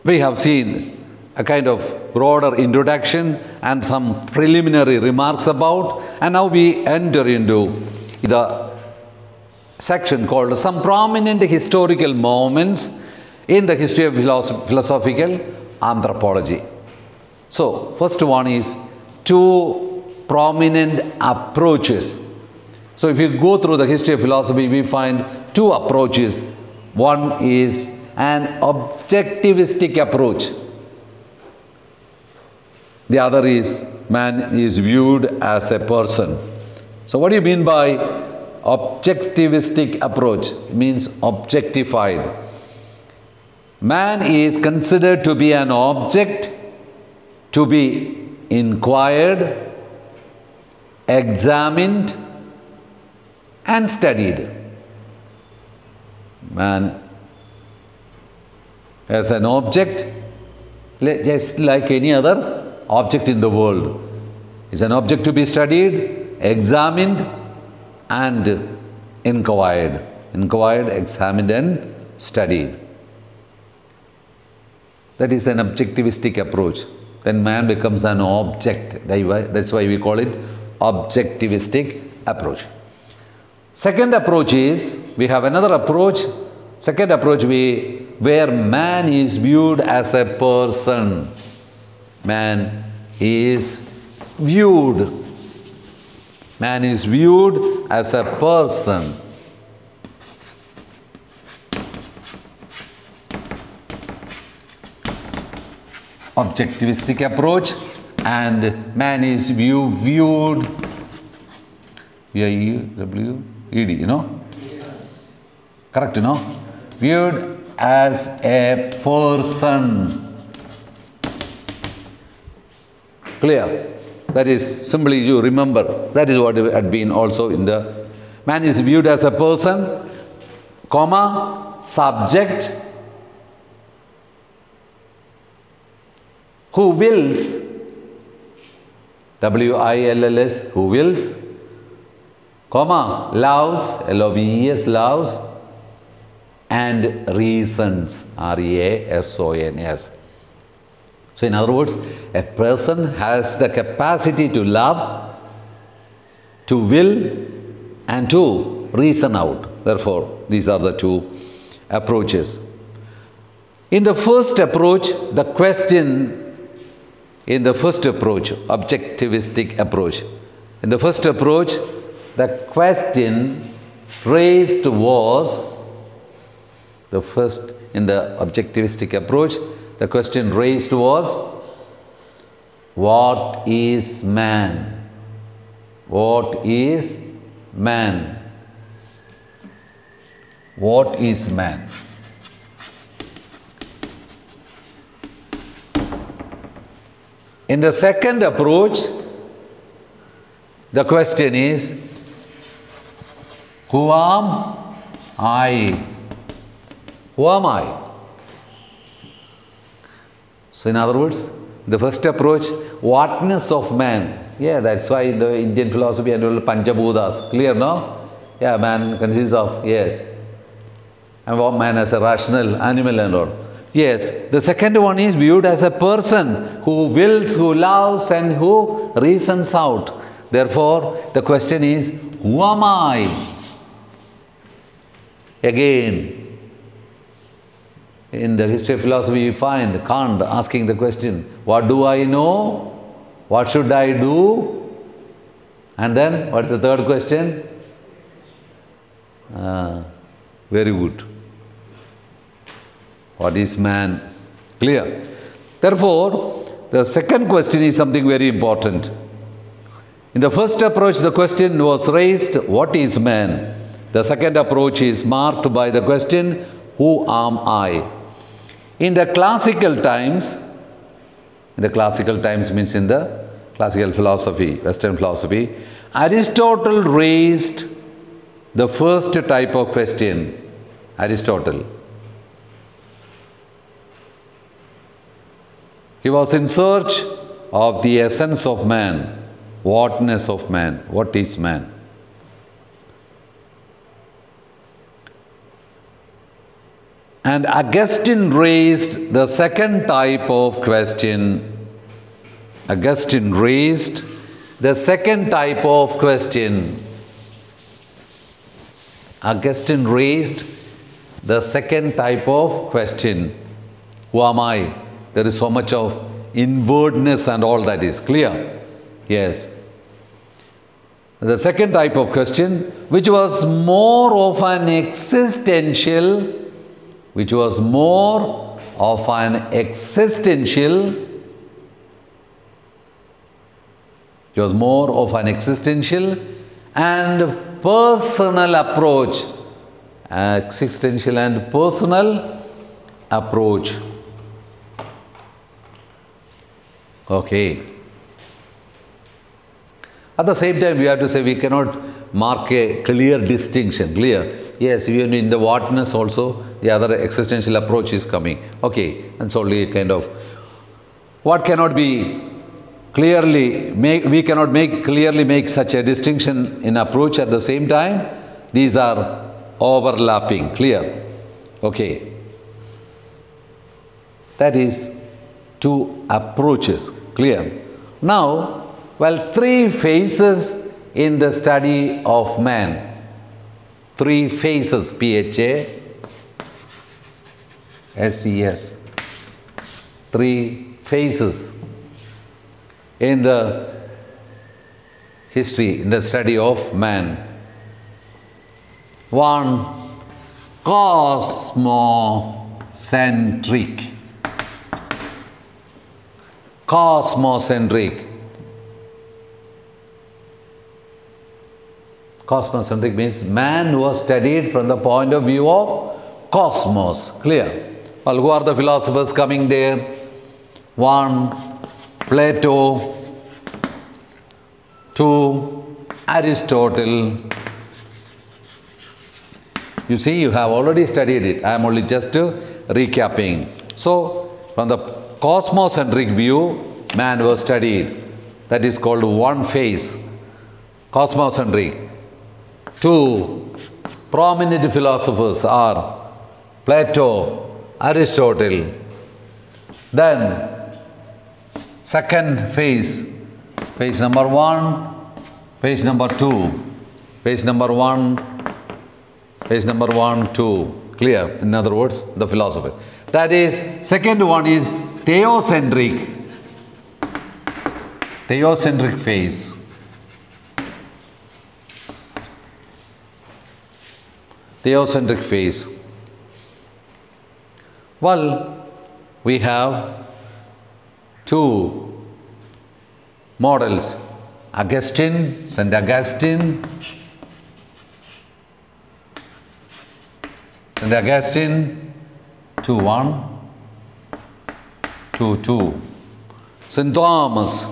we have seen a kind of broader introduction and some preliminary remarks about, and now we enter into the section called Some Prominent Historical Moments in the History of Philosophical Anthropology. So, first one is two prominent approaches. So, if you go through the history of philosophy, we find two approaches. One is an objectivistic approach. The other is man is viewed as a person. So, what do you mean by objectivistic approach? It means objectified. Man is considered to be an object to be inquired, examined, and studied. Man as an object, just like any other object in the world, is an object to be studied, examined, and inquired. Inquired, examined, and studied. That is an objectivistic approach. Then man becomes an object. That's why we call it objectivistic approach. Second approach is, we have another approach. Second approach, where man is viewed as a person. Man is viewed. Man is viewed as a person. Objectivistic approach, and man is viewed, V-I-E-W-E-D, you know? Correct, you know? Viewed as a person. Clear? That is, simply you remember, that is what had been also in the, man is viewed as a person, comma, subject, who wills, W-I-L-L-S, who wills, comma, loves, L-O-V-E-S, loves, and reasons, R-E-A-S-O-N-S. So, in other words, a person has the capacity to love, to will, and to reason out. Therefore, these are the two approaches. In the first approach, objectivistic approach, in the first approach, the question raised was, in the objectivistic approach, the question raised was, what is man? What is man? What is man? In the second approach, the question is, who am I? Who am I? So, in other words, the first approach, whatness of man. Yeah, that's why in the Indian philosophy and all Panchabhutas. Clear, no? Yeah, man consists of, yes. And man as a rational animal and all. Yes, the second one is viewed as a person who wills, who loves, and who reasons out. Therefore, the question is, who am I? Again, in the history of philosophy, you find Kant asking the question, what do I know? What should I do? And then, what's the third question? Very good. What is man? Clear? Therefore, the second question is something very important. In the first approach, the question was raised, what is man? The second approach is marked by the question, who am I? In the classical times means in the classical philosophy, Western philosophy, Aristotle raised the first type of question. Aristotle. He was in search of the essence of man, whatness of man, what is man? And Augustine raised the second type of question. Augustine raised the second type of question. Augustine raised the second type of question. Who am I? There is so much of inwardness and all that is clear. Yes. The second type of question, which was more of an existential, it was more of an existential and personal approach. Existential and personal approach. Okay. At the same time, we have to say we cannot mark a clear distinction. Clear? Yes, even in the whatness also, the other existential approach is coming. Okay, and so only kind of what cannot be clearly we cannot clearly make such a distinction in approach at the same time. These are overlapping. Clear? Okay. That is two approaches. Clear? Now, well, three phases in the study of man. Three phases, P-H-A-S-E-S. Three phases in the history, in the study of man. One, cosmocentric. Cosmocentric. Cosmocentric means man was studied from the point of view of cosmos. Clear? Well, who are the philosophers coming there? One, Plato. Two, Aristotle. You see, you have already studied it. I am only just recapping. So, from the cosmocentric view, man was studied. That is called one phase. Cosmocentric. Two prominent philosophers are Plato, Aristotle. Then, second phase, phase number one, phase number two, phase number one, phase number one, two. Clear? In other words, the philosophy. That is, second one is theocentric. Theocentric phase. Theocentric phase. Well, we have two models, Augustine, St. Augustine, St. Augustine, 2:1, 2:2. St. Thomas,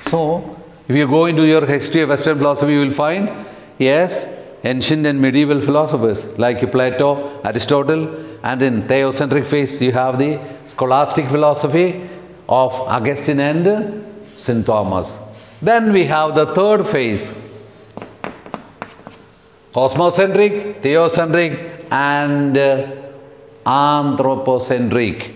so, if you go into your history of Western philosophy, you will find, yes, ancient and medieval philosophers like Plato, Aristotle, and in theocentric phase, you have the scholastic philosophy of Augustine and St. Thomas. Then we have the third phase, cosmocentric, theocentric, and anthropocentric.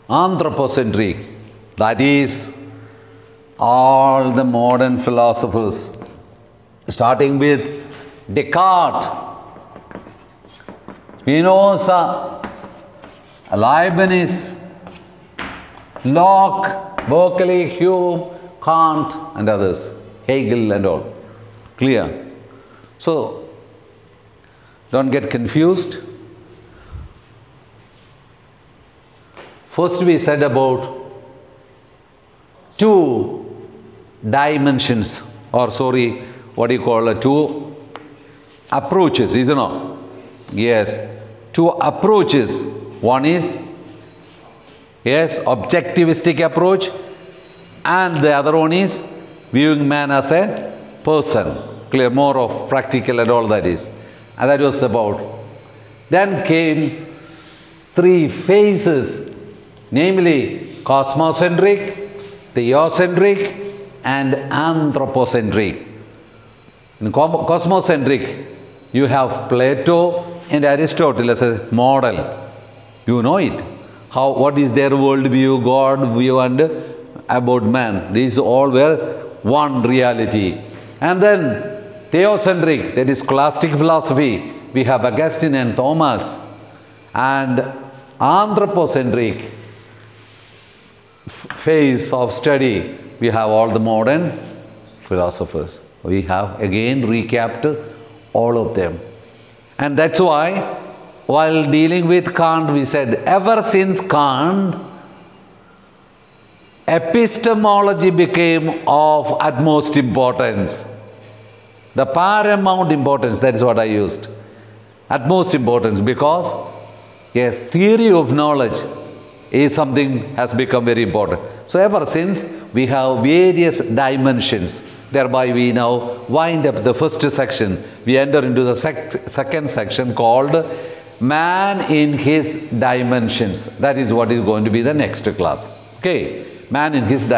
Anthropocentric, that is all the modern philosophers, starting with Descartes, Spinoza, Leibniz, Locke, Berkeley, Hume, Kant and others, Hegel and all. Clear? So, don't get confused. First we said about two dimensions, or sorry, what do you call it, two approaches, isn't it? Yes, two approaches. One is, yes, objectivistic approach, and the other one is viewing man as a person. Clear, more of practical and all that is. And that was about. Then came three phases, namely cosmocentric, theocentric, and anthropocentric. In cosmocentric, you have Plato and Aristotle as a model. You know it. What is their worldview, God view, and about man. These all were one reality. And then theocentric, that is scholastic philosophy. We have Augustine and Thomas. And anthropocentric phase of study, we have all the modern philosophers. We have again recapped all of them. And that's why, while dealing with Kant, we said, ever since Kant, epistemology became of utmost importance. The paramount importance, that is what I used. Utmost importance, because a theory of knowledge is something has become very important. So ever since, we have various dimensions. Thereby we now wind up the first section. We enter into the second section called Man in His Dimensions. That is what is going to be the next class. Okay, man in his dimensions.